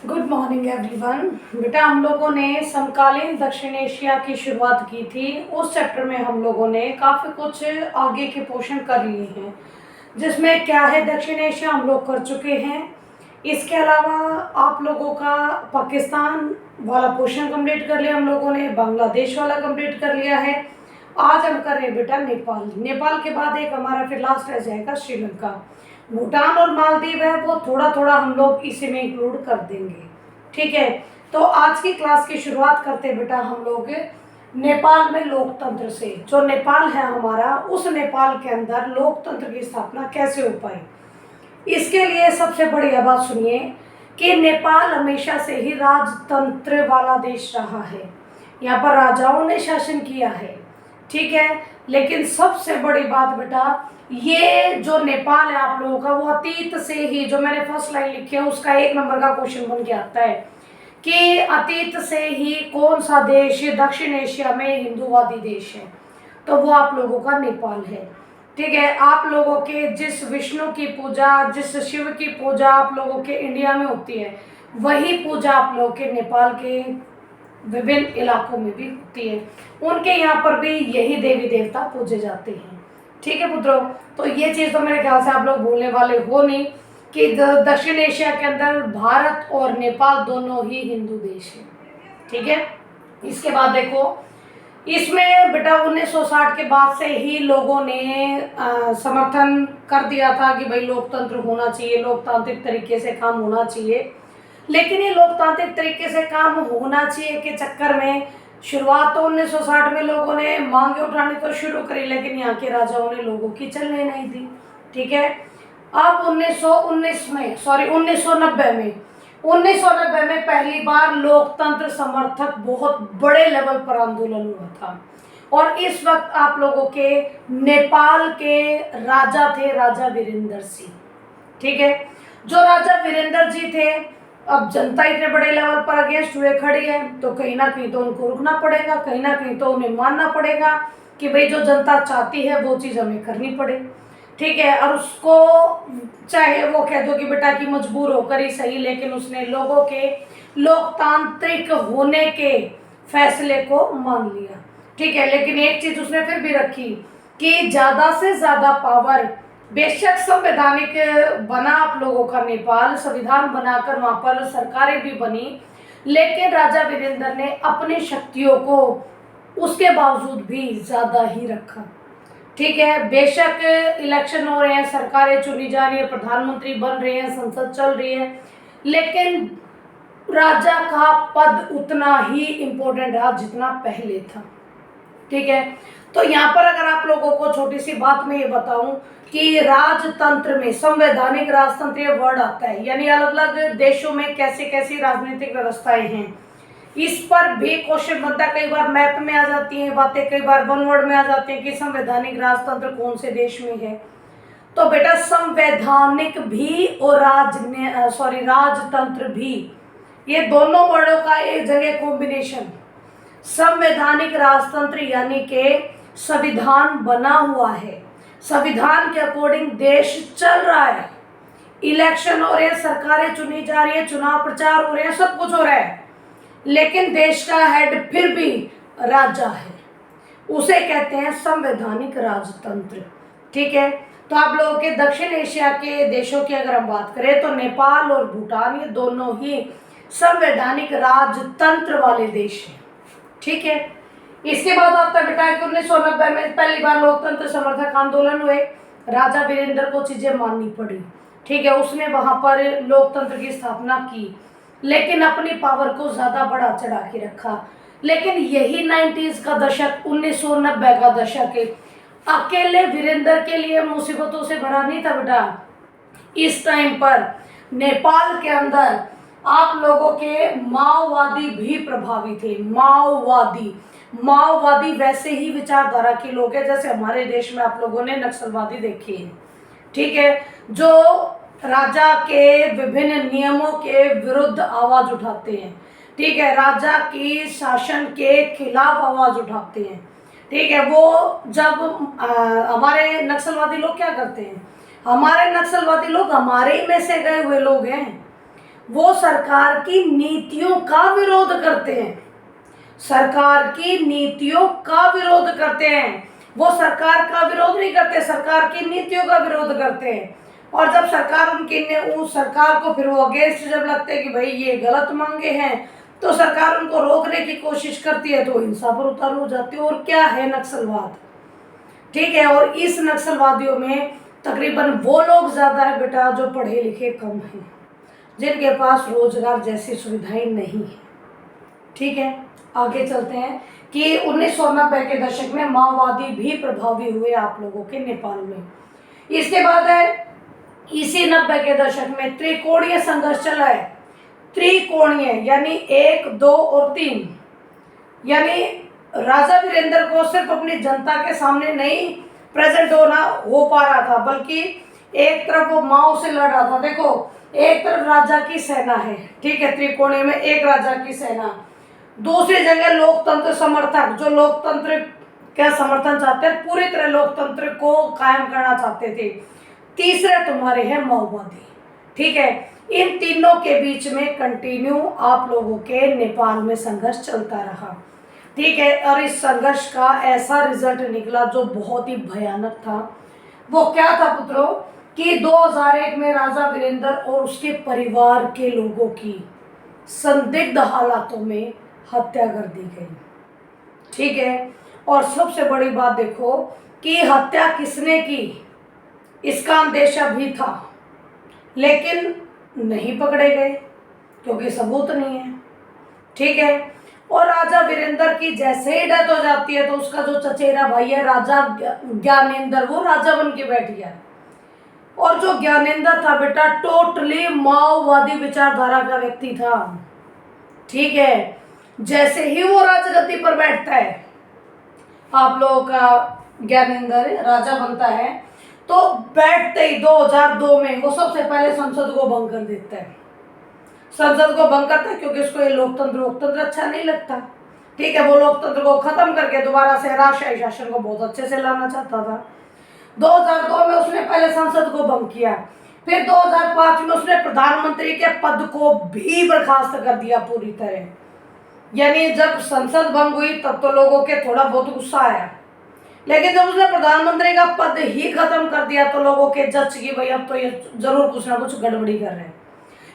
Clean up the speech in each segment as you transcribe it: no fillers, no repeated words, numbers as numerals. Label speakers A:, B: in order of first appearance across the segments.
A: Good morning everyone. बेटा हम लोगों ने समकालीन दक्षिण एशिया की शुरुआत की थी। उस चैप्टर में हम लोगों ने काफ़ी कुछ आगे के पोर्शन कर लिए हैं, जिसमें क्या है दक्षिण एशिया हम लोग कर चुके हैं। इसके अलावा आप लोगों का पाकिस्तान वाला पोर्शन कंप्लीट कर लिया हम लोगों ने, बांग्लादेश वाला कंप्लीट कर लिया है। आज हम कर रहे हैं बेटा नेपाल। नेपाल के बाद एक हमारा फिर लास्ट रह जाएगा श्रीलंका। भूटान और मालदीव है वो थोड़ा थोड़ा हम लोग इसी में इंक्लूड कर देंगे। ठीक है, तो आज की क्लास की शुरुआत करते हैं बेटा हम लोग नेपाल में लोकतंत्र से। जो नेपाल है हमारा, उस नेपाल के अंदर लोकतंत्र की स्थापना कैसे हो पाई। इसके लिए सबसे बढ़िया बात सुनिए कि नेपाल हमेशा से ही राजतंत्र वाला देश रहा है। यहाँ पर राजाओं ने शासन किया है, ठीक है। लेकिन सबसे बड़ी बात बेटा, ये जो नेपाल है आप लोगों का, वो अतीत से ही, जो मैंने फर्स्ट लाइन लिखी है उसका 1 नंबर का क्वेश्चन बन के आता है कि अतीत से ही कौन सा देश दक्षिण एशिया में हिंदूवादी देश है, तो वो आप लोगों का नेपाल है। ठीक है, आप लोगों के जिस विष्णु की पूजा, जिस शिव की पूजा आप लोगों के इंडिया में होती है, वही पूजा आप लोगों के नेपाल के विभिन्न इलाकों में भी होती है। उनके यहाँ पर भी यही देवी देवता पूजे जाते हैं। ठीक है पुत्रों, तो ये चीज़ तो मेरे ख्याल से आप लोग भूलने वाले हो नहीं कि दक्षिण एशिया के अंदर भारत और नेपाल दोनों ही हिंदू देश हैं। ठीक है, इसके बाद देखो, इसमें बेटा 1960 के बाद से ही लोगों ने समर्थन कर दिया था कि भाई लोकतंत्र होना चाहिए, लोकतांत्रिक तरीके से काम होना चाहिए। लेकिन ये लोकतांत्रिक तरीके से काम होना चाहिए के चक्कर में शुरुआत तो 1960 में लोगों ने मांगे उठानी तो शुरू करी, लेकिन यहाँ के राजाओं ने लोगों की चलने नहीं दी। ठीक है, अब 1990 में पहली बार लोकतंत्र समर्थक बहुत बड़े लेवल पर आंदोलन हुआ था। और इस वक्त आप लोगों के नेपाल के राजा थे राजा वीरेंद्र सिंह। ठीक है, जो राजा वीरेंद्र जी थे, अब जनता इतने बड़े लेवल पर अगेंस्ट हुए खड़ी है, तो कहीं ना कहीं तो उनको रुकना पड़ेगा, कहीं ना कहीं तो उन्हें मानना पड़ेगा कि भाई जो जनता चाहती है वो चीज़ हमें करनी पड़े। ठीक है, और उसको चाहे वो कह दो कि बेटा कि मजबूर होकर ही सही, लेकिन उसने लोगों के लोकतांत्रिक होने के फैसले को मान लिया। ठीक है, लेकिन एक चीज़ उसने फिर भी रखी कि ज़्यादा से ज़्यादा पावर, बेशक संवैधानिक बना आप लोगों का नेपाल, संविधान बनाकर वहाँ पर सरकारें भी बनी, लेकिन राजा वीरेंद्र ने अपनी शक्तियों को उसके बावजूद भी ज़्यादा ही रखा। ठीक है, बेशक इलेक्शन हो रहे हैं, सरकारें चुनी जा रही है, प्रधानमंत्री बन रहे हैं, संसद चल रही है, लेकिन राजा का पद उतना ही इम्पोर्टेंट रहा जितना पहले था। ठीक है, तो यहाँ पर अगर आप लोगों को छोटी सी बात में ये बताऊं कि राजतंत्र में संवैधानिक राजतंत्र ये वर्ड आता है, यानी अलग अलग देशों में कैसे कैसी राजनीतिक व्यवस्थाएं हैं, इस पर भी क्वेश्चन बनता है। कई बार मैप में आ जाती हैं बातें, कई बार वन वर्ड में आ जाती हैं कि संवैधानिक राजतंत्र कौन से देश में है। तो बेटा संवैधानिक भी और राजतंत्र भी, ये दोनों वर्डों का एक जगह कॉम्बिनेशन। संवैधानिक राजतंत्र यानी कि संविधान बना हुआ है, संविधान के अकॉर्डिंग देश चल रहा है, इलेक्शन हो रहे हैं, सरकारें चुनी जा रही है, चुनाव प्रचार हो रहे हैं, सब कुछ हो रहा है, लेकिन देश का हेड फिर भी राजा है, उसे कहते हैं संवैधानिक राजतंत्र। ठीक है, तो आप लोगों के दक्षिण एशिया के देशों की अगर हम बात करें तो नेपाल और भूटान ये दोनों ही संवैधानिक राजतंत्र वाले देश हैं। ठीक है, इसके बाद आता है बेटा कि 1990 में पहली बार लोकतंत्र समर्थक आंदोलन हुए, राजा वीरेंद्र को चीजें माननी पड़ी। ठीक है, उसने वहां पर लोकतंत्र की स्थापना की, लेकिन अपनी पावर को ज़्यादा बढ़ा चढ़ा के रखा। लेकिन यही 90s का दशक, 1990 का दशक अकेले वीरेंद्र के लिए मुसीबतों से भरा नहीं था बेटा। इस टाइम पर नेपाल के अंदर आप लोगों के माओवादी भी प्रभावी थे। माओवादी वैसे ही विचारधारा के लोग हैं जैसे हमारे देश में आप लोगों ने नक्सलवादी देखे हैं। ठीक है, जो राजा के विभिन्न नियमों के विरुद्ध आवाज उठाते हैं। ठीक है, राजा की शासन के खिलाफ आवाज उठाते हैं। ठीक है, वो जब हमारे नक्सलवादी लोग क्या करते हैं, हमारे नक्सलवादी लोग हमारे ही में से गए हुए लोग हैं, वो सरकार की नीतियों का विरोध करते हैं, सरकार की नीतियों का विरोध करते हैं। वो सरकार का विरोध नहीं करते, सरकार की नीतियों का विरोध करते हैं। और जब सरकार उस सरकार को फिर वो अगेंस्ट जब लगते हैं कि भाई ये गलत मांगे हैं, तो सरकार उनको रोकने की कोशिश करती है, तो हिंसा पर उतार हो जाती है। और क्या है नक्सलवाद, ठीक है। और इस नक्सलवादियों में तकरीबन वो लोग ज़्यादा है बेटा जो पढ़े लिखे कम हैं, जिनके पास रोजगार जैसी सुविधाएं नहीं है, ठीक है। आगे चलते हैं कि 1990 के दशक में माओवादी भी प्रभावी हुए आप लोगों के नेपाल में। इसके बाद है इसी 90 के दशक में त्रिकोणीय संघर्ष चला है। त्रिकोणीय यानी 1, 2 और 3, यानी राजा वीरेंद्र को सिर्फ अपनी जनता के सामने नहीं प्रेजेंट हो पा रहा था, बल्कि एक तरफ वो माओ से लड़ रहा था। देखो, एक तरफ राजा की सेना है, ठीक है, त्रिकोणीय में एक राजा की सेना, दूसरी जगह लोकतंत्र समर्थक जो लोकतंत्र का समर्थन चाहते हैं, पूरी तरह लोकतंत्र को कायम करना चाहते थे, तीसरे तुम्हारे हैं माओवादी, ठीक है। इन तीनों के बीच में कंटिन्यू आप लोगों के नेपाल में संघर्ष चलता रहा, ठीक है। और इस संघर्ष का ऐसा रिजल्ट निकला जो बहुत ही भयानक था। वो क्या था पुत्रों कि 2001 में राजा वीरेंद्र और उसके परिवार के लोगों की संदिग्ध हालातों में हत्या कर दी गई, ठीक है। और सबसे बड़ी बात देखो कि हत्या किसने की, इसका अंदेशा भी था, लेकिन नहीं पकड़े गए क्योंकि सबूत नहीं है, ठीक है। और राजा वीरेंद्र की जैसे ही डेथ हो जाती है तो उसका जो चचेरा भाई है राजा ज्ञानेंद्र, वो राजा बन के बैठ गया। और जो ज्ञानेंद्र था बेटा टोटली माओवादी विचारधारा का व्यक्ति था, ठीक है। जैसे ही वो राजगद्दी पर बैठता है, आप लोगों का ज्ञानेंद्र राजा बनता है, तो बैठते ही 2002 में वो सबसे पहले संसद को भंग कर देता है। संसद को भंग करता है क्योंकि उसको ये लोकतंत्र अच्छा नहीं लगता, ठीक है। वो लोकतंत्र को खत्म करके दोबारा से राजशाही शासन को बहुत अच्छे से लाना चाहता था। 2002 में उसने पहले संसद को भंग किया, फिर 2005 में उसने प्रधानमंत्री के पद को भी बर्खास्त कर दिया पूरी तरह। यानी जब संसद भंग हुई तब तो लोगों के थोड़ा बहुत गुस्सा आया, लेकिन जब उसने प्रधानमंत्री का पद ही खत्म कर दिया तो लोगों के जज की भाई अब तो ये जरूर कुछ ना कुछ गड़बड़ी कर रहे हैं,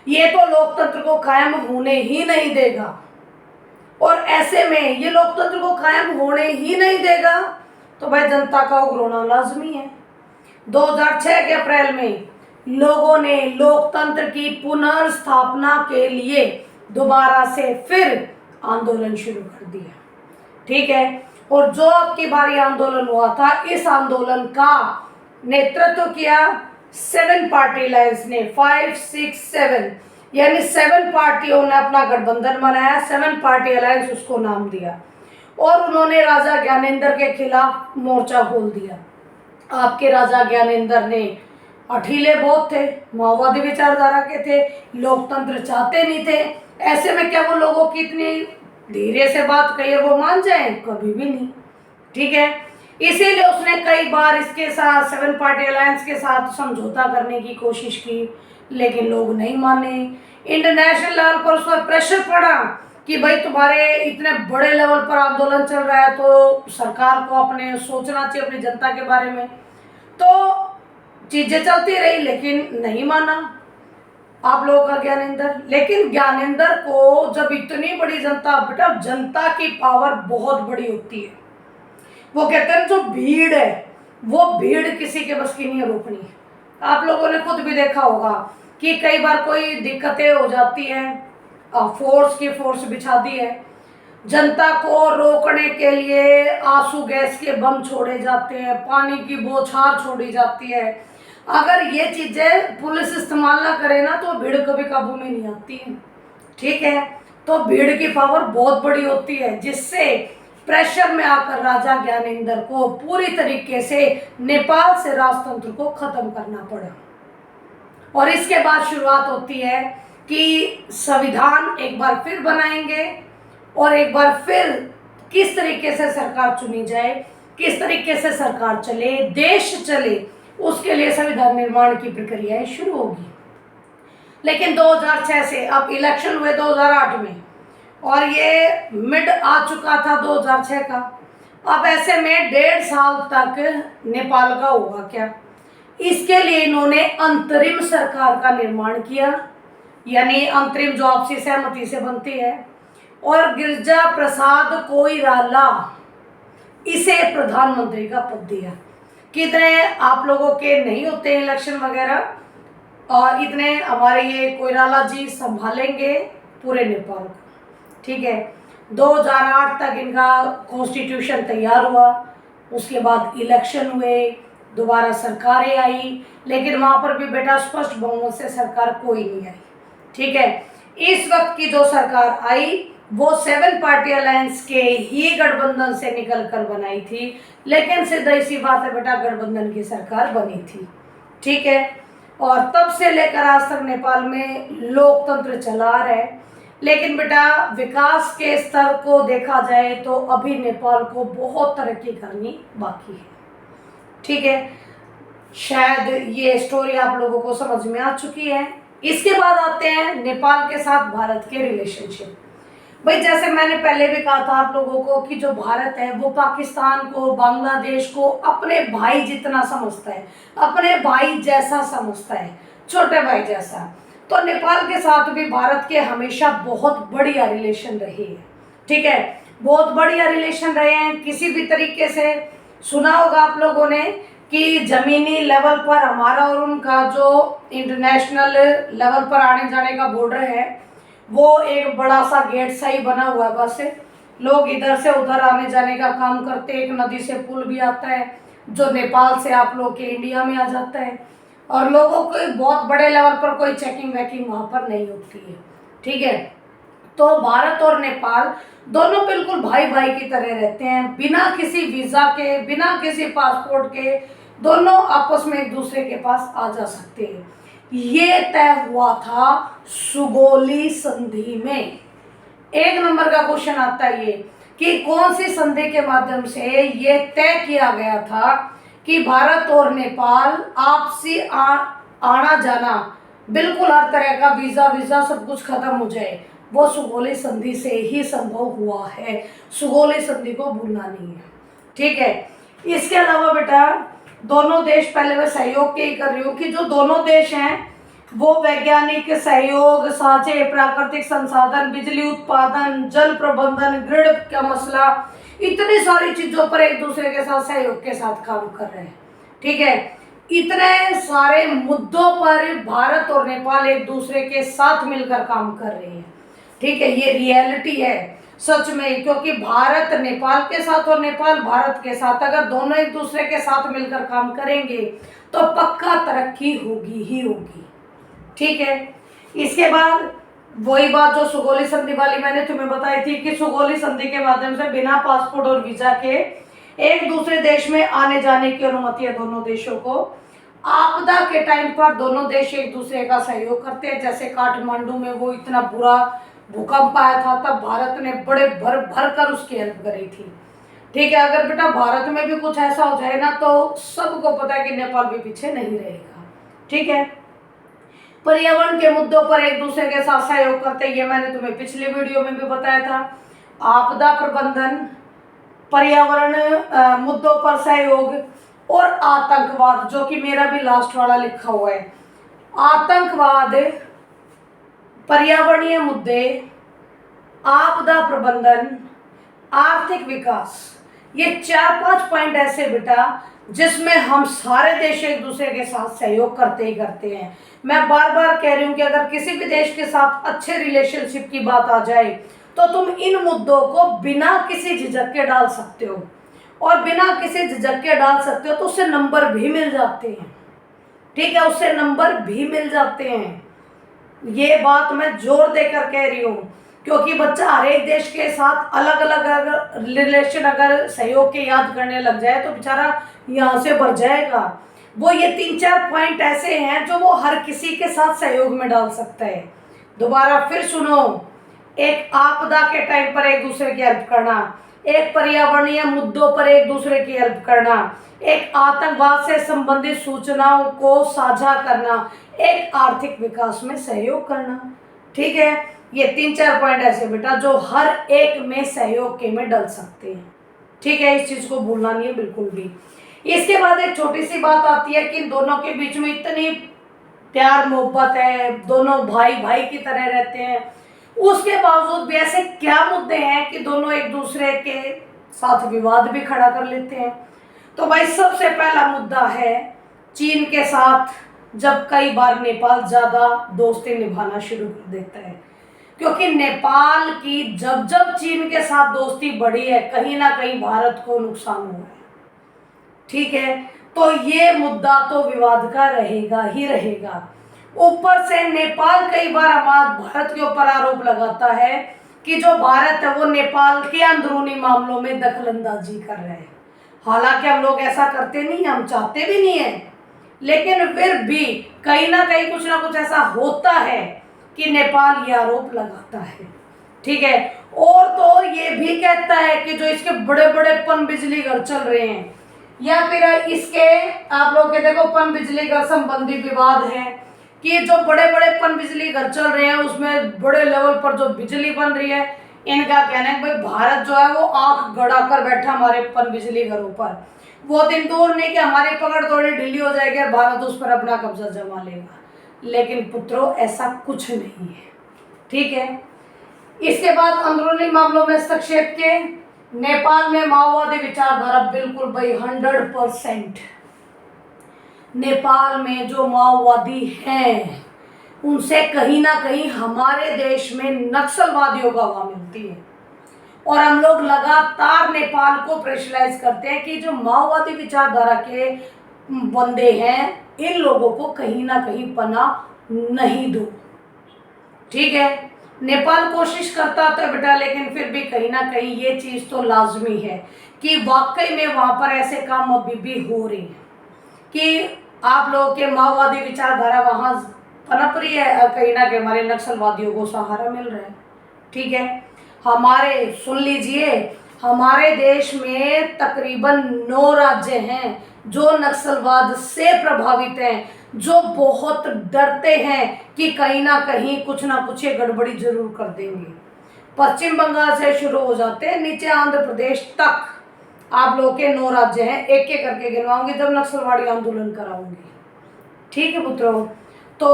A: ये तो लोकतंत्र को कायम होने ही नहीं देगा। और ऐसे में ये लोकतंत्र को कायम होने ही नहीं देगा तो भाई जनता का उग्र होना लाजमी है। 2006 के अप्रैल में लोगों ने लोकतंत्र की पुनर्स्थापना के लिए दोबारा से फिर आंदोलन शुरू कर दिया, ठीक है। और जो अब की बारी आंदोलन हुआ था, इस आंदोलन का नेतृत्व किया 7 पार्टी अलायंस ने, 5, 6, 7, यानी 7 पार्टियों ने अपना गठबंधन बनाया, 7 पार्टी अलायंस उसको नाम दिया। और उन्होंने राजा ज्ञानेंद्र के खिलाफ मोर्चा खोल दिया। आपके राजा ज्ञानेंद्र ने अठीले बहुत थे, माओवादी विचारधारा के थे, लोकतंत्र चाहते नहीं थे। ऐसे में क्या वो लोगों की इतनी धीरे से बात कही वो मान जाए, कभी भी नहीं, ठीक है। इसीलिए उसने कई बार इसके साथ 7 पार्टी अलायंस के साथ समझौता करने की कोशिश की, लेकिन लोग नहीं माने। इंटरनेशनल लेवल पर उस पर प्रेशर पड़ा कि भाई तुम्हारे इतने बड़े लेवल पर आंदोलन चल रहा है तो सरकार को अपने सोचना चाहिए अपनी जनता के बारे में। तो चीजें चलती रही लेकिन नहीं माना आप लोगों का ज्ञानेंद्र। लेकिन ज्ञानेंद्र को जब इतनी बड़ी जनता, बेटा जनता की पावर बहुत बड़ी होती है, वो कहते हैं जो भीड़ है वो भीड़ किसी के बस की नहीं रोकनी। आप लोगों ने खुद भी देखा होगा कि कई बार कोई दिक्कतें हो जाती हैं, फोर्स की फोर्स बिछा दी है, जनता को रोकने के लिए आंसू गैस के बम छोड़े जाते हैं, पानी की बौछार छोड़ी जाती है। अगर ये चीज़ें पुलिस इस्तेमाल ना करे ना तो भीड़ कभी काबू में नहीं आती है, ठीक है। तो भीड़ की पावर बहुत बड़ी होती है, जिससे प्रेशर में आकर राजा ज्ञानेंद्र को पूरी तरीके से नेपाल से राजतंत्र को खत्म करना पड़ा। और इसके बाद शुरुआत होती है कि संविधान एक बार फिर बनाएंगे और एक बार फिर किस तरीके से सरकार चुनी जाए, किस तरीके से सरकार चले, देश चले, उसके लिए संविधान निर्माण की प्रक्रियाएं शुरू होगी। लेकिन 2006 से अब इलेक्शन हुए 2008 में, और ये मिड आ चुका था 2006 का। अब ऐसे में 1.5 साल तक नेपाल का होगा क्या? इसके लिए इन्होंने अंतरिम सरकार का निर्माण किया, यानी अंतरिम जो आपसी सहमति से बनती है, और गिरिजा प्रसाद कोइराला इसे प्रधानमंत्री का पद दिया। कितने आप लोगों के नहीं होते इलेक्शन वगैरह, और इतने हमारे ये कोइराला जी संभालेंगे पूरे नेपाल को। ठीक है, 2008 तक इनका कॉन्स्टिट्यूशन तैयार हुआ, उसके बाद इलेक्शन हुए, दोबारा सरकारें आई, लेकिन वहाँ पर भी बेटा स्पष्ट बहुमत से सरकार कोई नहीं आई। ठीक है, इस वक्त की जो सरकार आई वो 7 पार्टी अलायंस के ही गठबंधन से निकल कर बनाई थी, लेकिन सीधा सी बात है बेटा, गठबंधन की सरकार बनी थी। ठीक है, और तब से लेकर आज तक नेपाल में लोकतंत्र चला रहा है। लेकिन बेटा विकास के स्तर को देखा जाए तो अभी नेपाल को बहुत तरक्की करनी बाकी है। ठीक है, शायद ये स्टोरी आप लोगों को समझ में आ चुकी है। इसके बाद आते हैं नेपाल के साथ भारत के रिलेशनशिप। भाई जैसे मैंने पहले भी कहा था आप लोगों को कि जो भारत है वो पाकिस्तान को, बांग्लादेश को अपने भाई जितना समझता है, अपने भाई जैसा समझता है, छोटे भाई जैसा। तो नेपाल के साथ भी भारत के हमेशा बहुत बढ़िया रिलेशन रही है। ठीक है, बहुत बढ़िया रिलेशन रहे हैं। किसी भी तरीके से सुना होगा आप लोगों ने कि जमीनी लेवल पर हमारा और उनका जो इंटरनेशनल लेवल पर आने जाने का बॉर्डर है वो एक बड़ा सा गेट सा ही बना हुआ है। बस लोग इधर से उधर आने जाने का काम करते हैं। एक नदी से पुल भी आता है जो नेपाल से आप लोग के इंडिया में आ जाता है, और लोगों को बहुत बड़े लेवल पर कोई चेकिंग वेकिंग वहाँ पर नहीं होती है। ठीक है, तो भारत और नेपाल दोनों बिल्कुल भाई भाई की तरह रहते हैं, बिना किसी वीज़ा के, बिना किसी पासपोर्ट के, दोनों आपस में एक दूसरे के पास आ जा सकते हैं। ये तय हुआ था सुगोली संधि में। 1 नंबर का क्वेश्चन आता है ये कि कौन सी संधि के माध्यम से ये तय किया गया था कि भारत और नेपाल आपसी आना जाना, बिल्कुल हर तरह का वीज़ा सब कुछ खत्म हो जाए, वो सुगोली संधि से ही संभव हुआ है। सुगोली संधि को भूलना नहीं है। ठीक है, इसके अलावा बेटा दोनों देश, पहले मैं सहयोग के ही कर रही हूँ कि जो दोनों देश हैं वो वैज्ञानिक सहयोग, साझे प्राकृतिक संसाधन, बिजली उत्पादन, जल प्रबंधन, ग्रिड का मसला, इतनी सारी चीज़ों पर एक दूसरे के साथ सहयोग के साथ काम कर रहे हैं। ठीक है, इतने सारे मुद्दों पर भारत और नेपाल एक दूसरे के साथ मिलकर काम कर रहे हैं। ठीक है, ये रियलिटी है सच में, क्योंकि भारत नेपाल के साथ और नेपाल भारत के साथ अगर दोनों एक दूसरे के साथ मिलकर काम करेंगे तो पक्का तरक्की होगी ही होगी। ठीक है, इसके बाद वही बात जो सुगोली संधि वाली मैंने तुम्हें बताई थी कि सुगोली संधि के माध्यम से बिना पासपोर्ट और वीजा के एक दूसरे देश में आने जाने की अनुमति है दोनों देशों को। आपदा के टाइम पर दोनों देश एक दूसरे का सहयोग करते हैं। जैसे काठमांडू में वो इतना बुरा भूकंप आया था, तब भारत ने बड़े भर भर कर उसकी हेल्प करी थी। ठीक है, अगर बेटा भारत में भी कुछ ऐसा हो जाए ना तो सबको पता है कि नेपाल भी पीछे नहीं रहेगा। ठीक है, पर्यावरण के मुद्दों पर एक दूसरे के साथ सहयोग करते हैं, ये मैंने तुम्हें पिछली वीडियो में भी बताया था। आपदा प्रबंधन, पर्यावरण मुद्दों पर सहयोग, और आतंकवाद, जो कि मेरा भी लास्ट वाला लिखा हुआ है। आतंकवाद, पर्यावरणीय मुद्दे, आपदा प्रबंधन, आर्थिक विकास, ये 4-5 पॉइंट ऐसे बेटा जिसमें हम सारे देश एक दूसरे के साथ सहयोग करते ही करते हैं। मैं बार बार कह रही हूँ कि अगर किसी भी देश के साथ अच्छे रिलेशनशिप की बात आ जाए तो तुम इन मुद्दों को बिना किसी झिझक के डाल सकते हो, और बिना किसी झिझक के डाल सकते हो तो उससे नंबर भी मिल जाते हैं। ठीक है, उससे नंबर भी मिल जाते हैं। ये बात मैं जोर देकर कह रही हूँ, क्योंकि बच्चा हर एक देश के साथ अलग अलग अगर रिलेशन, अगर सहयोग के याद करने लग जाए तो बेचारा यहाँ से बढ़ जाएगा। वो ये 3-4 पॉइंट ऐसे हैं जो वो हर किसी के साथ सहयोग में डाल सकता है। दोबारा फिर सुनो, एक आपदा के टाइम पर एक दूसरे की हेल्प करना, एक पर्यावरणीय मुद्दों पर एक दूसरे की हेल्प करना, एक आतंकवाद से संबंधित सूचनाओं को साझा करना, एक आर्थिक विकास में सहयोग करना। ठीक है, ये 3-4 पॉइंट ऐसे बेटा जो हर एक में सहयोग के में डल सकते हैं। ठीक है, इस चीज को भूलना नहीं है बिल्कुल भी। इसके बाद एक छोटी सी बात आती है कि इन दोनों के बीच में इतनी प्यार मोहब्बत है, दोनों भाई भाई की तरह रहते हैं, उसके बावजूद भी ऐसे क्या मुद्दे हैं कि दोनों एक दूसरे के साथ विवाद भी खड़ा कर लेते हैं। तो भाई सबसे पहला मुद्दा है चीन के साथ जब कई बार नेपाल ज्यादा दोस्ती निभाना शुरू कर देता है, क्योंकि नेपाल की जब जब चीन के साथ दोस्ती बढ़ी है कहीं ना कहीं भारत को नुकसान हुआ है। ठीक है, तो ये मुद्दा तो विवाद का रहेगा ही रहेगा। ऊपर से नेपाल कई बार हमारे भारत के ऊपर आरोप लगाता है कि जो भारत है वो नेपाल के अंदरूनी मामलों में दखलंदाजी कर रहा है। हालांकि हम लोग ऐसा करते नहीं, हम चाहते भी नहीं है, लेकिन फिर भी कहीं ना कहीं कुछ ना कुछ ऐसा होता है कि नेपाल ये आरोप लगाता है। ठीक है, और तो ये भी कहता है कि जो इसके बड़े बड़े पन बिजली घर चल रहे हैं या फिर इसके आप लोग के देखो पन बिजली घर संबंधी विवाद है कि जो बड़े बड़े पन बिजली घर चल रहे हैं उसमें बड़े लेवल पर जो बिजली बन रही है, इनका कहना है भाई भारत जो है वो आंख गड़ा कर बैठा हमारे पन बिजली घरों पर। वो दिन दूर नहीं कि हमारी पकड़ थोड़ी ढीली हो जाएगी और भारत उस पर अपना कब्जा जमा लेगा, लेकिन पुत्रों ऐसा कुछ नहीं है। ठीक है, इसके बाद अंदरूनी मामलों में हस्तक्षेप के नेपाल में माओवादी विचारधारा बिल्कुल भाई 100%। नेपाल में जो माओवादी हैं उनसे कहीं ना कहीं हमारे देश में नक्सलवादियों का हवा मिलती है, और हम लोग लगातार नेपाल को प्रेशराइज करते हैं कि जो माओवादी विचारधारा के बंदे हैं इन लोगों को कहीं ना कहीं पनाह नहीं दो। ठीक है, नेपाल कोशिश करता तो बेटा, लेकिन फिर भी कहीं ना कहीं ये चीज़ तो लाजमी है कि वाकई में वहाँ पर ऐसे काम अभी भी हो रहे हैं कि आप लोगों के माओवादी विचारधारा वहाँ पनप रही है, कहीं ना कहीं हमारे नक्सलवादियों को सहारा मिल रहा है। ठीक है, हमारे सुन लीजिए, हमारे देश में तकरीबन 9 राज्य हैं जो नक्सलवाद से प्रभावित हैं, जो बहुत डरते हैं कि कहीं ना कहीं कुछ ना कुछ ये गड़बड़ी जरूर कर देंगे। पश्चिम बंगाल से शुरू हो जाते हैं नीचे आंध्र प्रदेश तक आप लोगों के 9 राज्य हैं, एक एक करके गिनवाऊंगी जब नक्सलवादी आंदोलन कराऊंगी। ठीक है पुत्रों, तो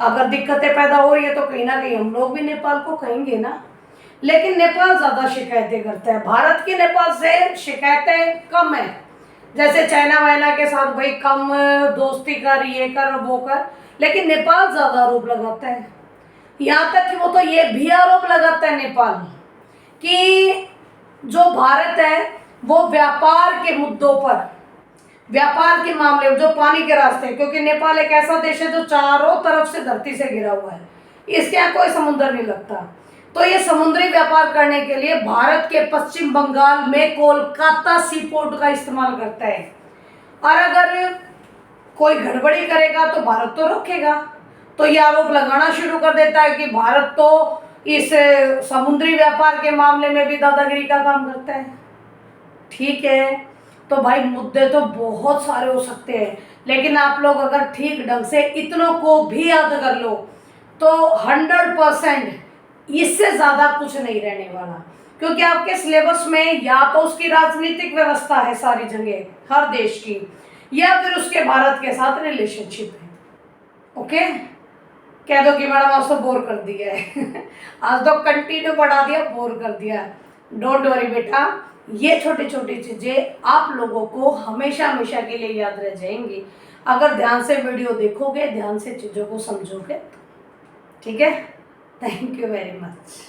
A: अगर दिक्कतें पैदा हो रही है तो कहीं ना कहीं हम लोग भी नेपाल को कहेंगे ना, लेकिन नेपाल ज़्यादा शिकायतें करता है, भारत की नेपाल से शिकायतें कम है। जैसे चाइना वाइना के साथ भाई कम दोस्ती कर, ये कर वो कर, लेकिन नेपाल ज़्यादा आरोप लगाता है। यहाँ तक कि वो तो ये भी आरोप लगाता है नेपाल कि जो भारत है वो व्यापार के मुद्दों पर, व्यापार के मामले में जो पानी के रास्ते, क्योंकि नेपाल एक ऐसा देश है जो चारों तरफ से धरती से घिरा हुआ है, इसके यहाँ कोई समुद्र नहीं लगता, तो ये समुद्री व्यापार करने के लिए भारत के पश्चिम बंगाल में कोलकाता सी पोर्ट का इस्तेमाल करता है। और अगर कोई गड़बड़ी करेगा तो भारत तो रोकेगा, तो ये आरोप लगाना शुरू कर देता है कि भारत तो इस समुद्री व्यापार के मामले में भी दादागिरी का काम करता है। ठीक है, तो भाई मुद्दे तो बहुत सारे हो सकते हैं, लेकिन आप लोग अगर ठीक ढंग से इतनों को भी याद कर लो तो 100% इससे ज़्यादा कुछ नहीं रहने वाला, क्योंकि आपके सिलेबस में या तो उसकी राजनीतिक व्यवस्था है सारी जगह हर देश की, या फिर उसके भारत के साथ रिलेशनशिप है। ओके, कह दो कि मैडम आज तो बोर कर दिया है आज तो कंटिन्यू पढ़ा दिया, बोर कर दिया। डोंट वरी बेटा, ये छोटी छोटी चीज़ें आप लोगों को हमेशा हमेशा के लिए याद रह जाएंगी अगर ध्यान से वीडियो देखोगे, ध्यान से चीज़ों को समझोगे। ठीक है, थैंक यू वेरी मच।